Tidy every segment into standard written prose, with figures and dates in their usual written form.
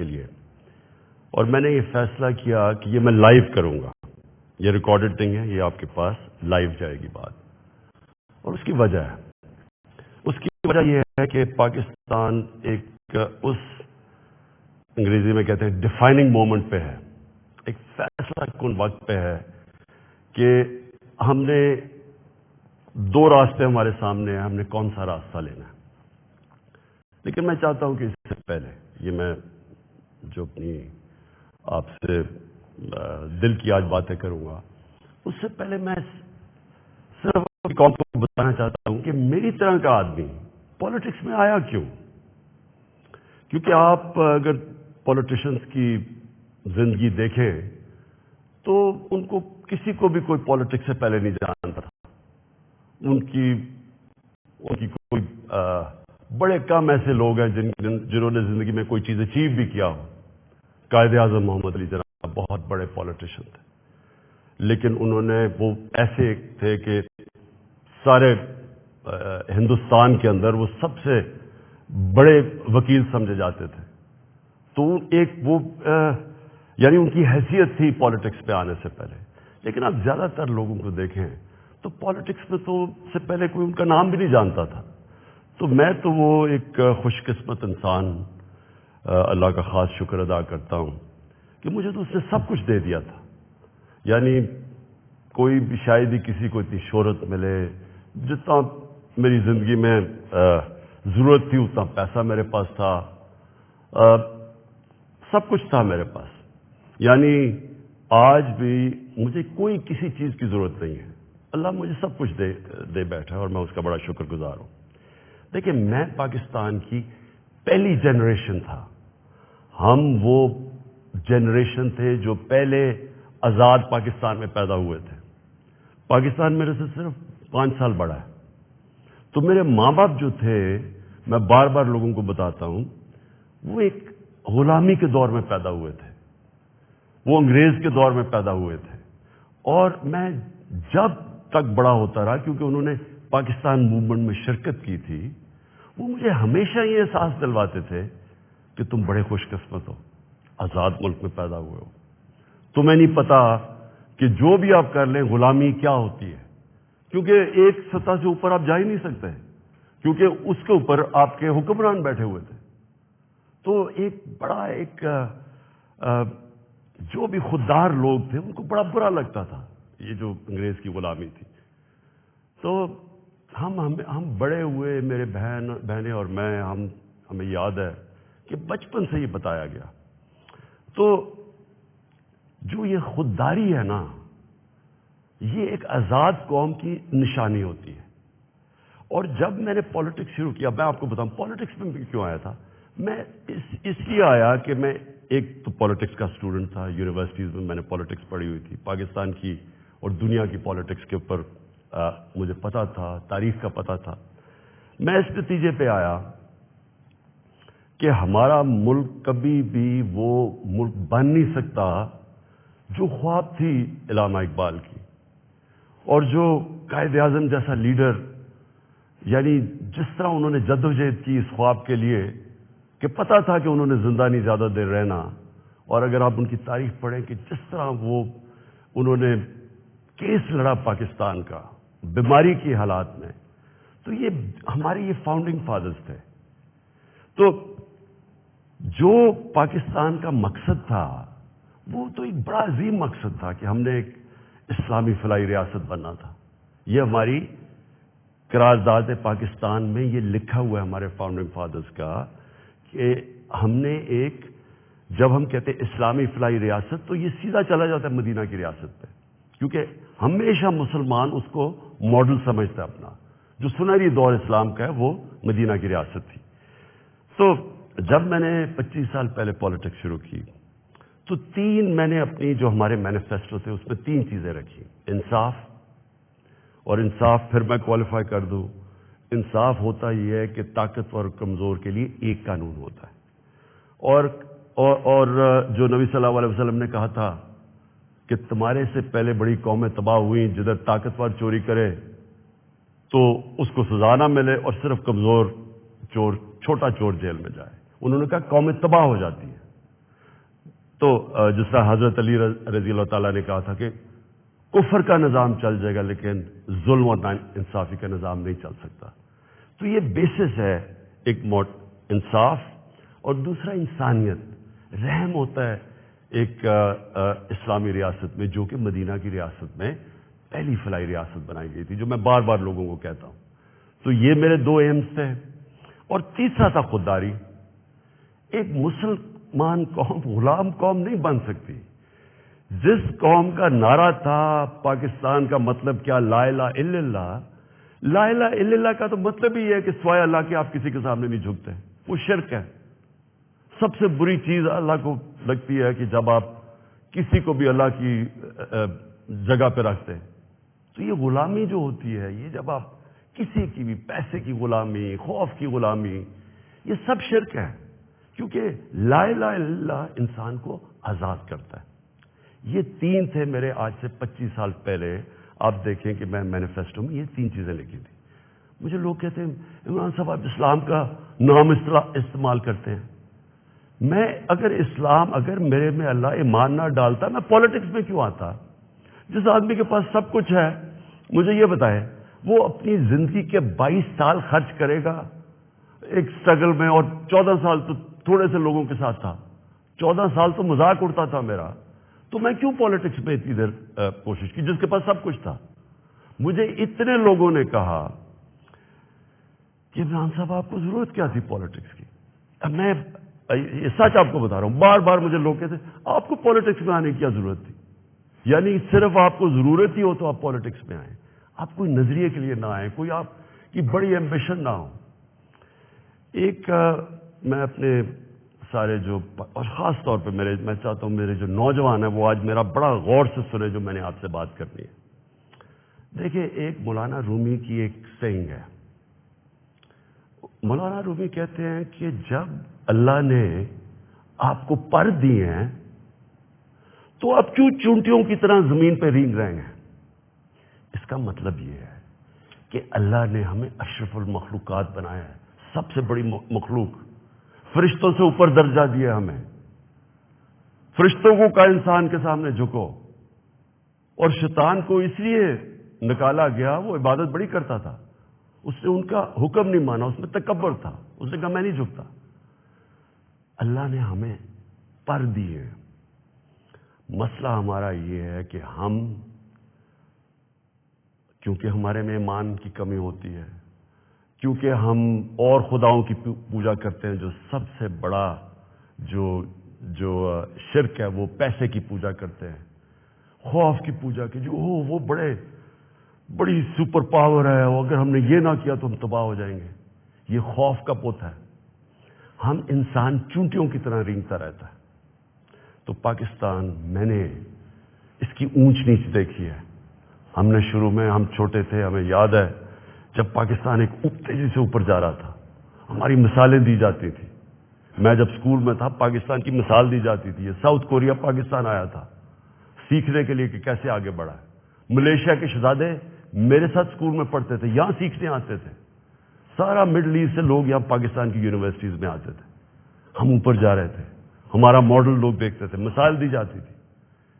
کے لیے، اور میں نے یہ فیصلہ کیا کہ یہ میں لائیو کروں گا. یہ ریکارڈڈ تھنگ ہے، یہ آپ کے پاس لائیو جائے گی بات. اور اس کی وجہ یہ ہے کہ پاکستان ایک اس انگریزی میں کہتے ہیں ڈیفائننگ مومنٹ پہ ہے، ایک فیصلہ کن وقت پہ ہے کہ ہم نے دو راستے ہمارے سامنے ہیں، ہم نے کون سا راستہ لینا ہے. لیکن میں چاہتا ہوں کہ اس سے پہلے یہ میں جو اپنی آپ سے دل کی آج باتیں کروں گا، اس سے پہلے میں صرف قوم کو بتانا چاہتا ہوں کہ میری طرح کا آدمی پالیٹکس میں آیا کیوں. کیونکہ آپ اگر پالیٹیشنز کی زندگی دیکھیں تو ان کو کسی کو بھی کوئی پالیٹکس سے پہلے نہیں جانتا تھا. ان کی کوئی بڑے کم ایسے لوگ ہیں جنہوں نے زندگی میں کوئی چیز اچیو بھی کیا ہو. قائد اعظم محمد علی جناح بہت بڑے پالیٹیشین تھے، لیکن انہوں نے وہ ایسے تھے کہ سارے ہندوستان کے اندر وہ سب سے بڑے وکیل سمجھے جاتے تھے. تو ایک وہ یعنی ان کی حیثیت تھی پالیٹکس پہ آنے سے پہلے. لیکن آپ زیادہ تر لوگوں کو دیکھیں تو پالیٹکس میں تو سے پہلے کوئی ان کا نام بھی نہیں جانتا تھا. تو میں تو وہ ایک خوش قسمت انسان اللہ کا خاص شکر ادا کرتا ہوں کہ مجھے تو اس نے سب کچھ دے دیا تھا. یعنی کوئی بھی شاید ہی کسی کو اتنی شہرت ملے، جتنا میری زندگی میں ضرورت تھی اتنا پیسہ میرے پاس تھا، سب کچھ تھا میرے پاس. یعنی آج بھی مجھے کوئی کسی چیز کی ضرورت نہیں ہے. اللہ مجھے سب کچھ دے بیٹھا اور میں اس کا بڑا شکر گزار ہوں. دیکھیں، میں پاکستان کی پہلی جنریشن تھا. ہم وہ جنریشن تھے جو پہلے آزاد پاکستان میں پیدا ہوئے تھے. پاکستان میرے سے صرف 5 سال بڑا ہے. تو میرے ماں باپ جو تھے، میں بار بار لوگوں کو بتاتا ہوں، وہ ایک غلامی کے دور میں پیدا ہوئے تھے، وہ انگریز کے دور میں پیدا ہوئے تھے. اور میں جب تک بڑا ہوتا رہا، کیونکہ انہوں نے پاکستان موومنٹ میں شرکت کی تھی، وہ مجھے ہمیشہ یہ احساس دلواتے تھے کہ تم بڑے خوش قسمت ہو، آزاد ملک میں پیدا ہوئے ہو. تمہیں نہیں پتا کہ جو بھی آپ کر لیں غلامی کیا ہوتی ہے. کیونکہ ایک سطح سے اوپر آپ جا ہی نہیں سکتے، کیونکہ اس کے اوپر آپ کے حکمران بیٹھے ہوئے تھے. تو ایک بڑا جو بھی خوددار لوگ تھے ان کو بڑا برا لگتا تھا یہ جو انگریز کی غلامی تھی. تو ہم بڑے ہوئے، میرے بہنیں اور میں، ہمیں یاد ہے کہ بچپن سے یہ بتایا گیا. تو جو یہ خودداری ہے نا، یہ ایک آزاد قوم کی نشانی ہوتی ہے. اور جب میں نے پالیٹکس شروع کیا، میں آپ کو بتاؤں پالیٹکس میں بھی کیوں آیا تھا. میں اس لیے آیا کہ میں ایک تو پالیٹکس کا اسٹوڈنٹ تھا. یونیورسٹیز میں نے پالیٹکس پڑھی ہوئی تھی، پاکستان کی اور دنیا کی پالیٹکس کے اوپر مجھے پتا تھا، تاریخ کا پتا تھا. میں اس نتیجے پہ آیا کہ ہمارا ملک کبھی بھی وہ ملک بن نہیں سکتا جو خواب تھی علامہ اقبال کی، اور جو قائد اعظم جیسا لیڈر، یعنی جس طرح انہوں نے جدوجہد کی اس خواب کے لیے کہ پتا تھا کہ انہوں نے زندہ نہیں زیادہ دیر رہنا. اور اگر آپ ان کی تاریخ پڑھیں کہ جس طرح انہوں نے کیس لڑا پاکستان کا بیماری کی حالات میں، تو یہ ہمارے یہ فاؤنڈنگ فادرز تھے. تو جو پاکستان کا مقصد تھا وہ تو ایک بڑا عظیم مقصد تھا کہ ہم نے ایک اسلامی فلاحی ریاست بننا تھا. یہ ہماری قرارداد پاکستان میں یہ لکھا ہوا ہے ہمارے فاؤنڈنگ فادرز کا کہ ہم نے ایک، جب ہم کہتے ہیں اسلامی فلاحی ریاست تو یہ سیدھا چلا جاتا ہے مدینہ کی ریاست پہ، کیونکہ ہمیشہ مسلمان اس کو ماڈل سمجھتا ہے اپنا. جو سنہری دور اسلام کا ہے وہ مدینہ کی ریاست تھی. تو جب میں نے 25 سال پہلے پالیٹکس شروع کی تو میں نے اپنی جو ہمارے مینیفیسٹو تھے اس میں 3 چیزیں رکھی. انصاف، اور انصاف پھر میں کوالیفائی کر دوں، انصاف ہوتا یہ ہے کہ طاقتور اور کمزور کے لیے ایک قانون ہوتا ہے. اور جو نبی صلی اللہ علیہ وسلم نے کہا تھا کہ تمہارے سے پہلے بڑی قومیں تباہ ہوئیں، جدھر طاقتور چوری کرے تو اس کو سزا نہ ملے اور صرف کمزور چور، چھوٹا چور جیل میں جائے. انہوں نے کہا قومیں تباہ ہو جاتی ہیں. تو جس طرح حضرت علی رضی اللہ تعالیٰ نے کہا تھا کہ کفر کا نظام چل جائے گا لیکن ظلم و انصافی کا نظام نہیں چل سکتا. تو یہ بیسس ہے ایک انصاف اور دوسرا انسانیت. رحم ہوتا ہے ایک اسلامی ریاست میں جو کہ مدینہ کی ریاست میں پہلی فلاحی ریاست بنائی گئی تھی, جو میں بار بار لوگوں کو کہتا ہوں. تو یہ میرے 2 ایمز تھے. اور تیسرا تھا خودداری. ایک مسلمان قوم غلام قوم نہیں بن سکتی. جس قوم کا نعرہ تھا پاکستان کا مطلب کیا, لا الہ الا اللہ. لا الہ الا اللہ کا تو مطلب ہی ہے کہ سوائے اللہ کے آپ کسی کے سامنے نہیں جھکتے. وہ شرک ہے. سب سے بری چیز اللہ کو لگتی ہے کہ جب آپ کسی کو بھی اللہ کی جگہ پہ رکھتے ہیں. تو یہ غلامی جو ہوتی ہے, یہ جب آپ کسی کی بھی پیسے کی غلامی, خوف کی غلامی, یہ سب شرک ہے. کیونکہ لا الہ الا اللہ انسان کو آزاد کرتا ہے. یہ 3 تھے میرے آج سے 25 سال پہلے. آپ دیکھیں کہ میں مینیفیسٹو میں یہ 3 چیزیں لکھی تھی. مجھے لوگ کہتے ہیں عمران صاحب آپ اسلام کا نام استعمال کرتے ہیں. میں اگر میرے میں اللہ ایمان نہ ڈالتا میں پالیٹکس میں کیوں آتا؟ جس آدمی کے پاس سب کچھ ہے, مجھے یہ بتائے وہ اپنی زندگی کے 22 سال خرچ کرے گا ایک سٹرگل میں, اور 14 سال تو تھوڑے سے لوگوں کے ساتھ تھا, 14 سال تو مذاق اڑتا تھا میرا. تو میں کیوں پالیٹکس میں اتنی دیر کوشش کی جس کے پاس سب کچھ تھا؟ مجھے اتنے لوگوں نے کہا کہ عمران صاحب آپ کو ضرورت کیا تھی پالیٹکس کی؟ میں یہ سچ آپ کو بتا رہا ہوں. بار بار مجھے لوگ کہتے آپ کو پالیٹکس میں آنے کی کیا ضرورت تھی؟ یعنی صرف آپ کو ضرورت ہی ہو تو آپ پالیٹکس میں آئیں. آپ کوئی نظریے کے لیے نہ آئیں, کوئی آپ کی بڑی ایمبیشن نہ ہو. ایک میں اپنے سارے جو, اور خاص طور پہ میں چاہتا ہوں میرے جو نوجوان ہیں وہ آج میرا بڑا غور سے سنے جو میں نے آپ سے بات کرنی ہے. دیکھیں, ایک مولانا رومی کی ایک سینگ ہے. مولانا رومی کہتے ہیں کہ جب اللہ نے آپ کو پر دیے ہیں تو آپ کیوں چونٹیوں کی طرح زمین پہ رینگ رہے ہیں؟ اس کا مطلب یہ ہے کہ اللہ نے ہمیں اشرف المخلوقات بنایا ہے, سب سے بڑی مخلوق. فرشتوں سے اوپر درجہ دیا ہمیں. فرشتوں کو کہا انسان کے سامنے جھکو, اور شیطان کو اس لیے نکالا گیا, وہ عبادت بڑی کرتا تھا, اس نے ان کا حکم نہیں مانا, اس میں تکبر تھا, اس نے کہا میں نہیں جھکتا. اللہ نے ہمیں پر دیے. مسئلہ ہمارا یہ ہے کہ ہم, کیونکہ ہمارے میں ایمان کی کمی ہوتی ہے, کیونکہ ہم اور خداؤں کی پوجا کرتے ہیں, جو سب سے بڑا جو شرک ہے وہ پیسے کی پوجا کرتے ہیں, خوف کی پوجا کی, جو وہ بڑی سپر پاور ہے, اگر ہم نے یہ نہ کیا تو ہم تباہ ہو جائیں گے. یہ خوف کا بت ہے. ہم انسان چونٹیوں کی طرح رینگتا رہتا ہے. تو پاکستان, میں نے اس کی اونچ نیچ دیکھی ہے. ہم نے شروع میں, ہم چھوٹے تھے, ہمیں یاد ہے جب پاکستان ایک تیزی سے اوپر جا رہا تھا, ہماری مثالیں دی جاتی تھی. میں جب اسکول میں تھا پاکستان کی مثال دی جاتی تھی. یہ ساؤتھ کوریا پاکستان آیا تھا سیکھنے کے لیے کہ کیسے آگے بڑھا ہے. ملیشیا کے شہزادے میرے ساتھ اسکول میں پڑھتے تھے, یہاں سیکھنے آتے تھے. سارا مڈل ایسٹ سے لوگ یہاں پاکستان کی یونیورسٹیز میں آتے تھے. ہم اوپر جا رہے تھے, ہمارا ماڈل لوگ دیکھتے تھے, مثال دی جاتی تھی.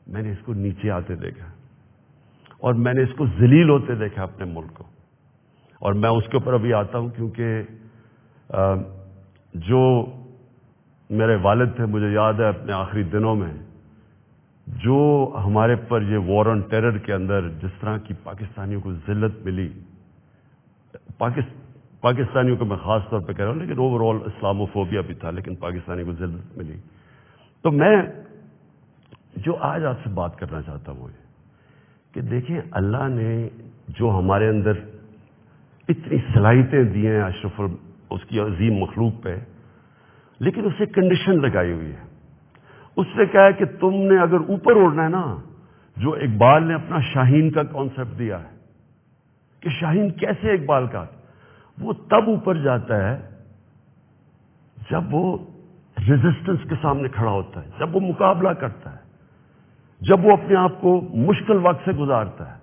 میں نے اس کو نیچے آتے دیکھا, اور میں نے اس کو ذلیل ہوتے دیکھا اپنے ملک کو. اور میں اس کے اوپر ابھی آتا ہوں کیونکہ جو میرے والد تھے, مجھے یاد ہے اپنے آخری دنوں میں جو ہمارے پر یہ وار آن ٹیرر کے اندر جس طرح کی پاکستانیوں کو ذلت ملی, پاکستانیوں کو میں خاص طور پہ کہہ رہا ہوں, لیکن اوور آل اسلاموفوبیا بھی تھا, لیکن پاکستانی کو ذلت ملی. تو میں جو آج آپ سے بات کرنا چاہتا ہوں وہ یہ کہ دیکھیں, اللہ نے جو ہمارے اندر اتنی صلاحیتیں دی ہیں اشرف اس کی عظیم مخلوق پہ, لیکن اسے کنڈیشن لگائی ہوئی ہے. اس نے کہا ہے کہ تم نے اگر اوپر اڑنا ہے نا, جو اقبال نے اپنا شاہین کا کانسیپٹ دیا ہے کہ شاہین کیسے اقبال کا, وہ تب اوپر جاتا ہے جب وہ ریزسٹنس کے سامنے کھڑا ہوتا ہے, جب وہ مقابلہ کرتا ہے, جب وہ اپنے آپ کو مشکل وقت سے گزارتا ہے.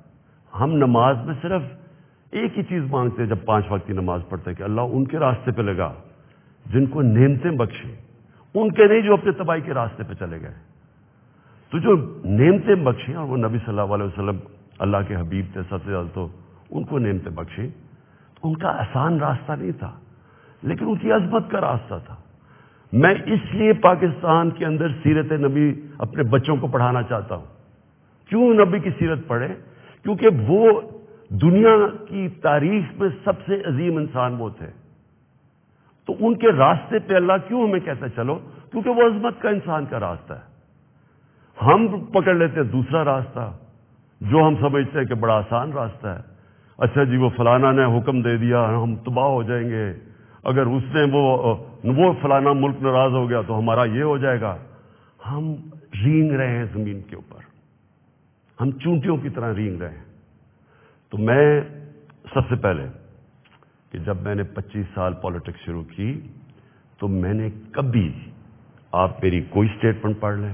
ہم نماز میں صرف ایک ہی چیز مانگتے ہیں جب 5 وقت کی نماز پڑھتے ہیں کہ اللہ ان کے راستے پہ لگا جن کو نعمتیں بخشیں, ان کے نہیں جو اپنے تباہی کے راستے پہ چلے گئے. تو جو نعمتیں بخشیں، اور وہ نبی صلی اللہ علیہ وسلم اللہ کے حبیب تھے سب سے زیادہ، تو ان کو نعمتیں بخشیں، ان کا آسان راستہ نہیں تھا، لیکن ان کی عظمت کا راستہ تھا۔ میں اس لیے پاکستان کے اندر سیرت نبی اپنے بچوں کو پڑھانا چاہتا ہوں۔ کیوں نبی کی سیرت پڑھیں؟ کیونکہ وہ دنیا کی تاریخ میں سب سے عظیم انسان وہ تھے، تو ان کے راستے پہ اللہ کیوں ہمیں کہتا ہے چلو؟ کیونکہ وہ عظمت کا انسان کا راستہ ہے۔ ہم پکڑ لیتے ہیں دوسرا راستہ جو ہم سمجھتے ہیں کہ بڑا آسان راستہ ہے۔ اچھا جی، وہ فلانا نے حکم دے دیا، ہم تباہ ہو جائیں گے، اگر اس نے وہ فلانا ملک ناراض ہو گیا تو ہمارا یہ ہو جائے گا۔ ہم رینگ رہے ہیں زمین کے اوپر، ہم چونٹیوں کی طرح رینگ رہے ہیں۔ تو میں سب سے پہلے کہ جب میں نے 25 سال پالیٹکس شروع کی تو میں نے کبھی، آپ میری کوئی سٹیٹمنٹ پڑھ لیں،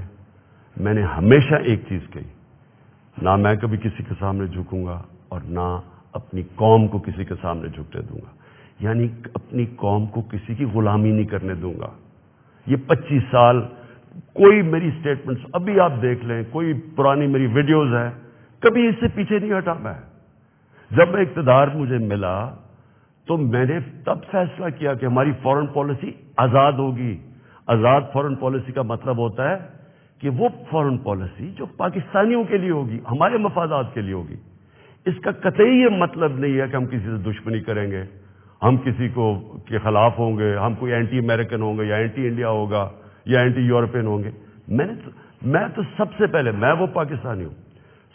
میں نے ہمیشہ ایک چیز کہی، نہ میں کبھی کسی کے سامنے جھکوں گا اور نہ اپنی قوم کو کسی کے سامنے جھکنے دوں گا، یعنی اپنی قوم کو کسی کی غلامی نہیں کرنے دوں گا۔ یہ 25 سال کوئی میری سٹیٹمنٹس ابھی آپ دیکھ لیں، کوئی پرانی میری ویڈیوز ہیں، کبھی اس سے پیچھے نہیں ہٹا میں۔ جب میں اقتدار مجھے ملا تو میں نے تب فیصلہ کیا کہ ہماری فورن پالیسی آزاد ہوگی۔ آزاد فورن پالیسی کا مطلب ہوتا ہے کہ وہ فورن پالیسی جو پاکستانیوں کے لیے ہوگی، ہمارے مفادات کے لیے ہوگی۔ اس کا قطعی یہ مطلب نہیں ہے کہ ہم کسی سے دشمنی کریں گے، ہم کسی کو کے خلاف ہوں گے، ہم کوئی اینٹی امریکن ہوں گے یا اینٹی انڈیا ہوگا یا اینٹی یورپین ہوں گے۔ میں تو سب سے پہلے، میں وہ پاکستانی ہوں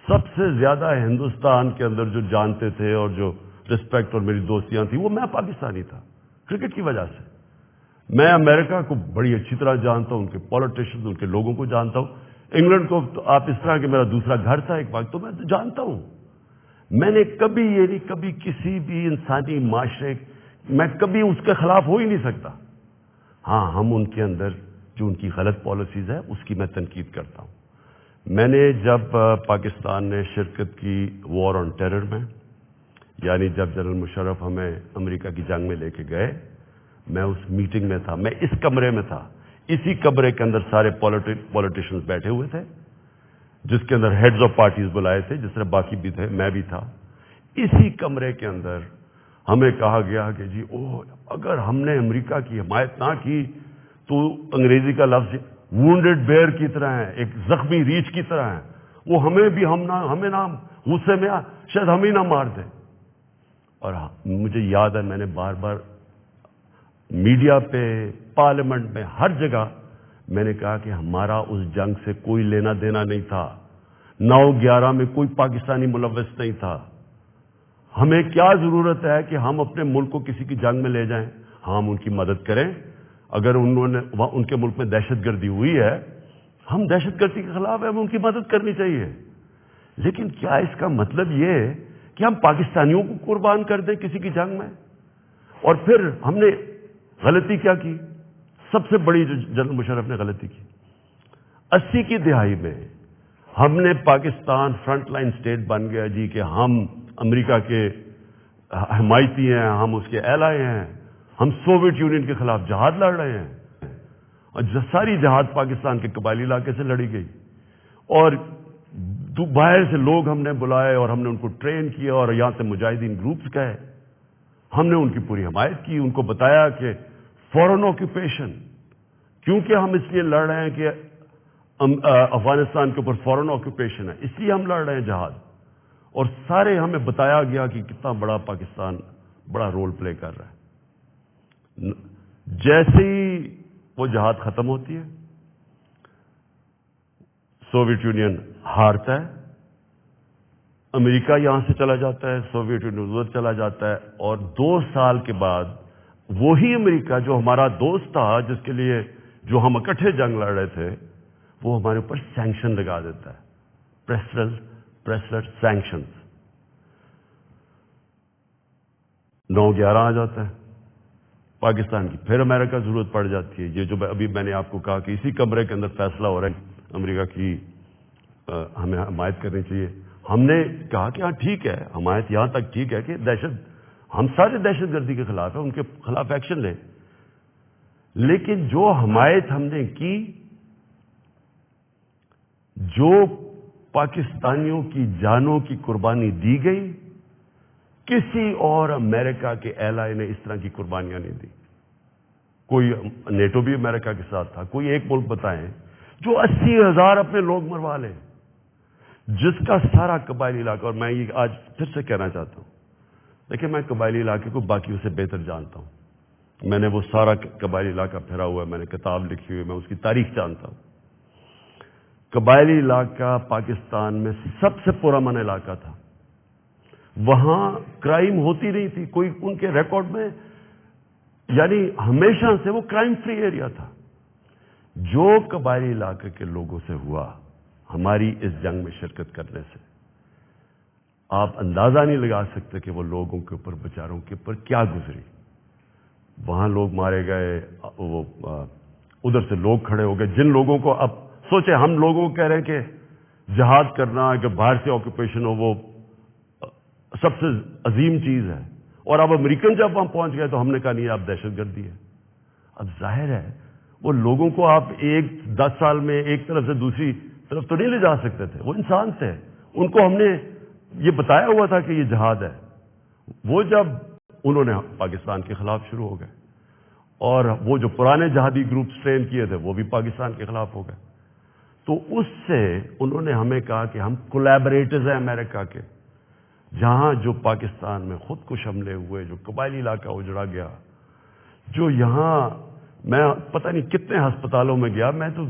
سب سے زیادہ ہندوستان کے اندر جو جانتے تھے اور جو رسپیکٹ اور میری دوستیاں تھیں، وہ میں پاکستانی تھا کرکٹ کی وجہ سے۔ میں امریکہ کو بڑی اچھی طرح جانتا ہوں، ان کے پولیٹیشنز، ان کے لوگوں کو جانتا ہوں۔ انگلینڈ کو تو آپ اس طرح کہ میرا دوسرا گھر تھا ایک وقت، تو میں تو جانتا ہوں۔ میں نے کبھی یہ نہیں، کبھی کسی بھی انسانی معاشرے میں کبھی اس کے خلاف ہو ہی نہیں سکتا۔ ہاں، ہم ان کے اندر جو ان کی غلط پالیسیز ہے اس کی میں تنقید کرتا ہوں۔ میں نے جب پاکستان نے شرکت کی وار آن ٹیرر میں، یعنی جب جنرل مشرف ہمیں امریکہ کی جنگ میں لے کے گئے، میں اس میٹنگ میں تھا، میں اس کمرے میں تھا، اسی کمرے کے اندر سارے پولیٹیشنز بیٹھے ہوئے تھے، جس کے اندر ہیڈز آف پارٹیز بلائے تھے، جس طرح باقی بھی تھے، میں بھی تھا۔ اسی کمرے کے اندر ہمیں کہا گیا کہ جی اگر ہم نے امریکہ کی حمایت نہ کی تو انگریزی کا لفظ وونڈڈ بیئر کی طرح ہے، ایک زخمی ریچھ کی طرح ہے، وہ ہمیں نہ غصے میں شاید ہم ہی نہ مار دیں۔ اور مجھے یاد ہے میں نے بار بار میڈیا پہ، پارلیمنٹ میں، ہر جگہ میں نے کہا کہ ہمارا اس جنگ سے کوئی لینا دینا نہیں تھا، 9/11 میں کوئی پاکستانی ملوث نہیں تھا۔ ہمیں کیا ضرورت ہے کہ ہم اپنے ملک کو کسی کی جنگ میں لے جائیں؟ ہم ان کی مدد کریں، اگر ان کے ملک میں دہشت گردی ہوئی ہے، ہم دہشت گردی کے خلاف ہیں، ہمیں ان کی مدد کرنی چاہیے۔ لیکن کیا اس کا مطلب یہ ہے کہ ہم پاکستانیوں کو قربان کر دیں کسی کی جنگ میں؟ اور پھر ہم نے غلطی کیا کی؟ سب سے بڑی جو جنرل مشرف نے غلطی کی، 80 کی دہائی میں ہم نے پاکستان فرنٹ لائن سٹیٹ بن گیا جی کہ ہم امریکہ کے حمایتی ہیں، ہم اس کے ایلائی ہیں، ہم سوویت یونین کے خلاف جہاد لڑ رہے ہیں، اور ساری جہاد پاکستان کے قبائلی علاقے سے لڑی گئی، اور باہر سے لوگ ہم نے بلائے اور ہم نے ان کو ٹرین کیا اور یہاں سے مجاہدین گروپس گئے، ہم نے ان کی پوری حمایت کی، ان کو بتایا کہ فورن آکوپیشن، کیونکہ ہم اس لیے لڑ رہے ہیں کہ افغانستان کے اوپر فورن آکوپیشن ہے، اس لیے ہم لڑ رہے ہیں جہاد، اور سارے ہمیں بتایا گیا کہ کتنا بڑا پاکستان بڑا رول پلے کر رہا ہے۔ جیسے ہی وہ جہاد ختم ہوتی ہے، سوویت یونین ہارتا ہے، امریکہ یہاں سے چلا جاتا ہے، سوویت یونین ادھر چلا جاتا ہے، اور 2 سال کے بعد وہی امریکہ جو ہمارا دوست تھا، جس کے لیے جو ہم اکٹھے جنگ لڑ رہے تھے، وہ ہمارے اوپر سینکشن لگا دیتا ہے، پریسلر سینکشنز۔ 9/11 آ جاتا ہے، پاکستان کی پھر امریکہ ضرورت پڑ جاتی ہے۔ یہ جو ابھی میں نے آپ کو کہا کہ اسی کمرے کے اندر فیصلہ ہو رہا ہے امریکہ کی ہمیں حمایت کرنی چاہیے، ہم نے کہا کہ ہاں ٹھیک ہے، حمایت یہاں تک ٹھیک ہے کہ ہم سارے دہشت گردی کے خلاف ہیں، ان کے خلاف ایکشن لیں، لیکن جو حمایت ہم نے کی، جو پاکستانیوں کی جانوں کی قربانی دی گئی، کسی اور امریکہ کے ایلائی نے اس طرح کی قربانیاں نہیں دی. کوئی نیٹو بھی امریکہ کے ساتھ تھا. کوئی ایک ملک بتائیں جو 80,000 اپنے لوگ مروا لے، جس کا سارا قبائلی علاقہ، اور میں یہ آج پھر سے کہنا چاہتا ہوں، دیکھیں میں قبائلی علاقے کو باقیوں سے بہتر جانتا ہوں. میں نے وہ سارا قبائلی علاقہ پھرا ہوا ہے، میں نے کتاب لکھی ہوئی، میں اس کی تاریخ جانتا ہوں. قبائلی علاقہ پاکستان میں سب سے پرامن علاقہ تھا. وہاں کرائم ہوتی نہیں تھی، کوئی ان کے ریکارڈ میں، یعنی ہمیشہ سے وہ کرائم فری ایریا تھا. جو قبائلی علاقے کے لوگوں سے ہوا ہماری اس جنگ میں شرکت کرنے سے، آپ اندازہ نہیں لگا سکتے کہ وہ لوگوں کے اوپر، بیچاروں کے اوپر کیا گزری. وہاں لوگ مارے گئے، وہ ادھر سے لوگ کھڑے ہو گئے جن لوگوں کو، اب سوچیں ہم لوگوں کو کہہ رہے ہیں کہ جہاد کرنا، کہ باہر سے آکوپیشن ہو، وہ سب سے عظیم چیز ہے، اور اب امریکن جب وہاں پہنچ گئے تو ہم نے کہا نہیں، آپ دہشت گردی ہے. اب ظاہر ہے وہ لوگوں کو آپ 10 سال میں ایک طرف سے دوسری طرف تو نہیں لے جا سکتے تھے. وہ انسان تھے، ان کو ہم نے یہ بتایا ہوا تھا کہ یہ جہاد ہے. وہ جب انہوں نے پاکستان کے خلاف شروع ہو گئے، اور وہ جو پرانے جہادی گروپ ٹرین کیے تھے وہ بھی پاکستان کے خلاف ہو گئے. تو اس سے انہوں نے ہمیں کہا کہ ہم کولیبریٹرز ہیں امریکہ کے. جہاں جو پاکستان میں خود کش حملے ہوئے، جو قبائلی علاقہ اجڑا گیا، جو یہاں میں پتہ نہیں کتنے ہسپتالوں میں گیا، میں تو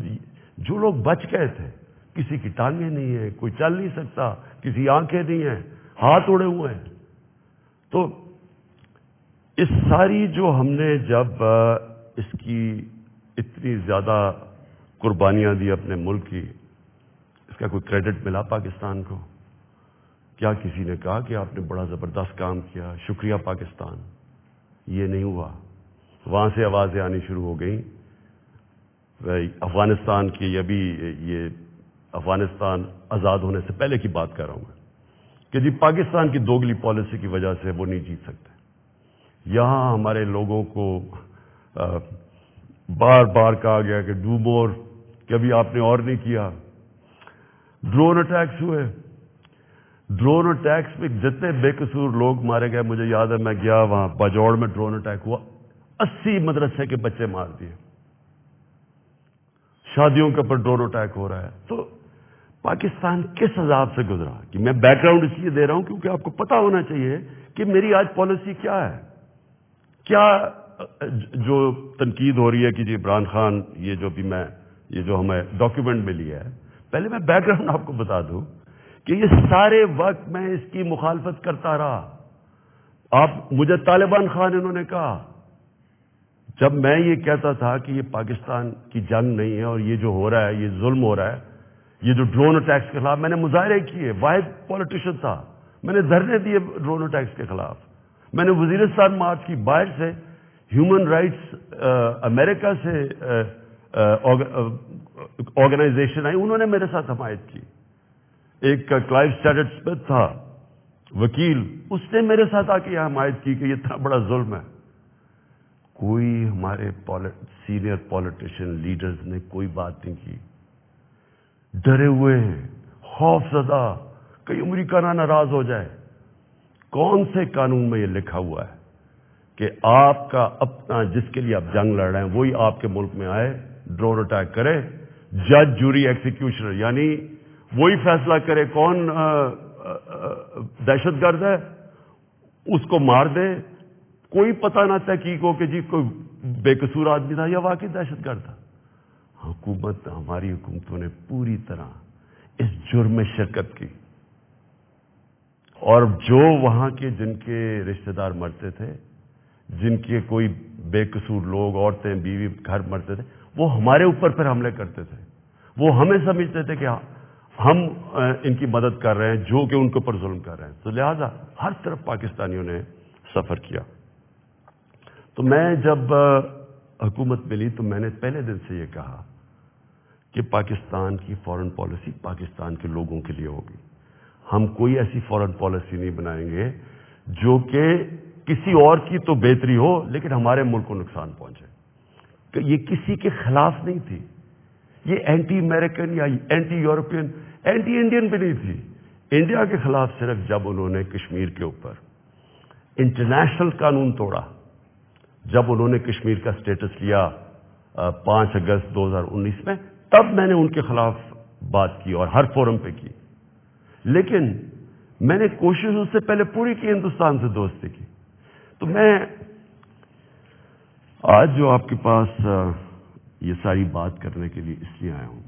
جو لوگ بچ گئے تھے، کسی کی ٹانگیں نہیں ہیں، کوئی چل نہیں سکتا، کسی آنکھیں نہیں ہیں، ہاتھ اڑے ہوئے ہیں. تو اس ساری جو ہم نے جب اس کی اتنی زیادہ قربانیاں دی اپنے ملک کی، اس کا کوئی کریڈٹ ملا پاکستان کو؟ کیا کسی نے کہا کہ آپ نے بڑا زبردست کام کیا، شکریہ پاکستان؟ یہ نہیں ہوا. وہاں سے آوازیں آنی شروع ہو گئیں. افغانستان کی، ابھی یہ افغانستان آزاد ہونے سے پہلے کی بات کر رہا ہوں میں، کہ جی پاکستان کی دوگلی پالیسی کی وجہ سے وہ نہیں جیت سکتے. یہاں ہمارے لوگوں کو بار بار کہا گیا کہ ڈو مور، کہ ابھی آپ نے اور نہیں کیا. ڈرون اٹیکس ہوئے، ڈرون اٹیکس میں جتنے بے قصور لوگ مارے گئے، مجھے یاد ہے میں گیا وہاں باجوڑ میں ڈرون اٹیک ہوا، 80 مدرسے کے بچے مار دیے. شادیوں کے اوپر ڈرون اٹیک ہو رہا ہے. تو پاکستان کس عذاب سے گزرا؟ کہ میں بیک گراؤنڈ اس لیے دے رہا ہوں کیونکہ آپ کو پتا ہونا چاہیے کہ میری آج پالیسی کیا ہے. کیا جو تنقید ہو رہی ہے کہ جی عمران خان، یہ جو ہمیں ڈاکیومنٹ ملی ہے، پہلے میں بیک گراؤنڈ آپ کو بتا دوں کہ یہ سارے وقت میں اس کی مخالفت کرتا رہا. آپ مجھے طالبان خان انہوں نے کہا، جب میں یہ کہتا تھا کہ یہ پاکستان کی جنگ نہیں ہے اور یہ جو ہو رہا ہے یہ ظلم ہو رہا ہے، یہ جو ڈرون اٹیکس کے خلاف میں نے مظاہرے کیے، واحد پولیٹیشین تھا، میں نے دھرنے دیے ڈرون اٹیکس کے خلاف. میں نے وزیرستان مارچ کی، باہر سے ہیومن رائٹس امریکہ سے آرگنائزیشن آئی، انہوں نے میرے ساتھ حمایت کی. ایک کلائیو اسٹیٹٹ اسمتھ تھا وکیل، اس نے میرے ساتھ آ کے حمایت کی کہ یہ اتنا بڑا ظلم ہے. کوئی ہمارے سینئر پولیٹیشین لیڈرز نے کوئی بات نہیں کی. ڈرے ہوئے ہیں، خوف زدہ، کہیں امریکہ نہ ناراض ہو جائے. کون سے قانون میں یہ لکھا ہوا ہے کہ آپ کا اپنا، جس کے لیے آپ جنگ لڑ رہے ہیں، وہی آپ کے ملک میں آئے، ڈرون اٹیک کرے، جج جوری ایکزیکیوشنر، یعنی وہی فیصلہ کرے کون دہشت گرد ہے، اس کو مار دے، کوئی پتہ نہ تحقیق ہو کہ جی کوئی بے قصور آدمی تھا یا واقعی دہشت گرد تھا. ہماری حکومتوں نے پوری طرح اس جرم میں شرکت کی، اور جو وہاں کے جن کے رشتہ دار مرتے تھے، جن کے کوئی بے قصور لوگ، عورتیں، بیوی، گھر مرتے تھے، وہ ہمارے اوپر پھر حملے کرتے تھے. وہ ہمیں سمجھتے تھے کہ ہم ان کی مدد کر رہے ہیں جو کہ ان کے اوپر ظلم کر رہے ہیں. تو لہذا ہر طرف پاکستانیوں نے سفر کیا. تو میں جب حکومت ملی تو میں نے پہلے دن سے یہ کہا کہ پاکستان کی فارن پالیسی پاکستان کے لوگوں کے لیے ہوگی. ہم کوئی ایسی فارن پالیسی نہیں بنائیں گے جو کہ کسی اور کی تو بہتری ہو لیکن ہمارے ملک کو نقصان پہنچے. کہ یہ کسی کے خلاف نہیں تھی، یہ اینٹی امریکن یا اینٹی یورپین، اینٹی انڈین بھی نہیں تھی. انڈیا کے خلاف صرف جب انہوں نے کشمیر کے اوپر انٹرنیشنل قانون توڑا، جب انہوں نے کشمیر کا سٹیٹس لیا 5 اگست 2019 میں، تب میں نے ان کے خلاف بات کی اور ہر فورم پہ کی. لیکن میں نے کوشش اس سے پہلے پوری کی ہندوستان سے دوستی کی. تو میں آج جو آپ کے پاس یہ ساری بات کرنے کے لیے اس لیے آیا ہوں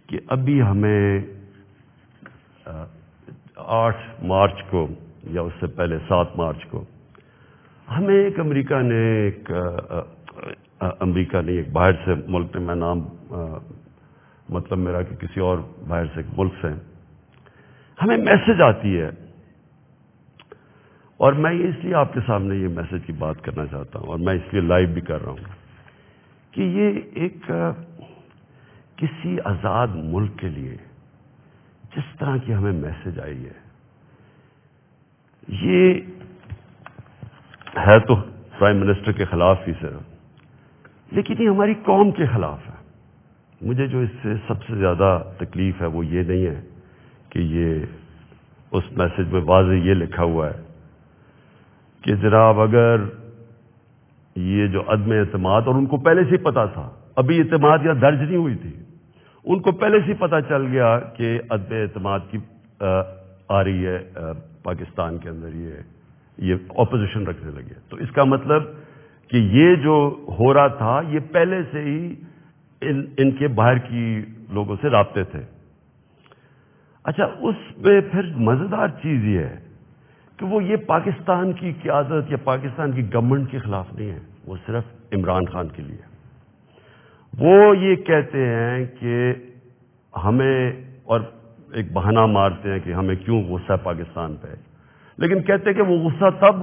کہ ابھی ہمیں 8 مارچ کو یا اس سے پہلے 7 مارچ کو ہمیں ایک امریکہ نے ایک باہر سے ملک نے، میں نام مطلب میرا کہ کسی اور باہر سے ملک سے ہمیں میسج آتی ہے، اور میں اس لیے آپ کے سامنے یہ میسج کی بات کرنا چاہتا ہوں، اور میں اس لیے لائیو بھی کر رہا ہوں کہ یہ ایک کسی آزاد ملک کے لیے جس طرح کی ہمیں میسج آئی ہے، یہ ہے تو پرائم منسٹر کے خلاف ہی صرف، لیکن یہ ہماری قوم کے خلاف ہے. مجھے جو اس سے سب سے زیادہ تکلیف ہے وہ یہ نہیں ہے کہ یہ اس میسج میں واضح یہ لکھا ہوا ہے کہ جناب اگر یہ جو عدم اعتماد، اور ان کو پہلے سے ہی پتا تھا، ابھی اعتماد یا درج نہیں ہوئی تھی، ان کو پہلے سے ہی پتا چل گیا کہ عدم اعتماد کی آ رہی ہے پاکستان کے اندر، یہ اپوزیشن رکھنے لگے. تو اس کا مطلب کہ یہ جو ہو رہا تھا یہ پہلے سے ہی ان کے باہر کی لوگوں سے رابطے تھے. اچھا، اس میں پھر مزیدار چیز یہ ہے کہ وہ یہ پاکستان کی قیادت یا پاکستان کی گورنمنٹ کے خلاف نہیں ہے، وہ صرف عمران خان کے لیے. وہ یہ کہتے ہیں کہ ہمیں، اور ایک بہانہ مارتے ہیں کہ ہمیں کیوں غصہ پاکستان پہ، لیکن کہتے ہیں کہ وہ غصہ تب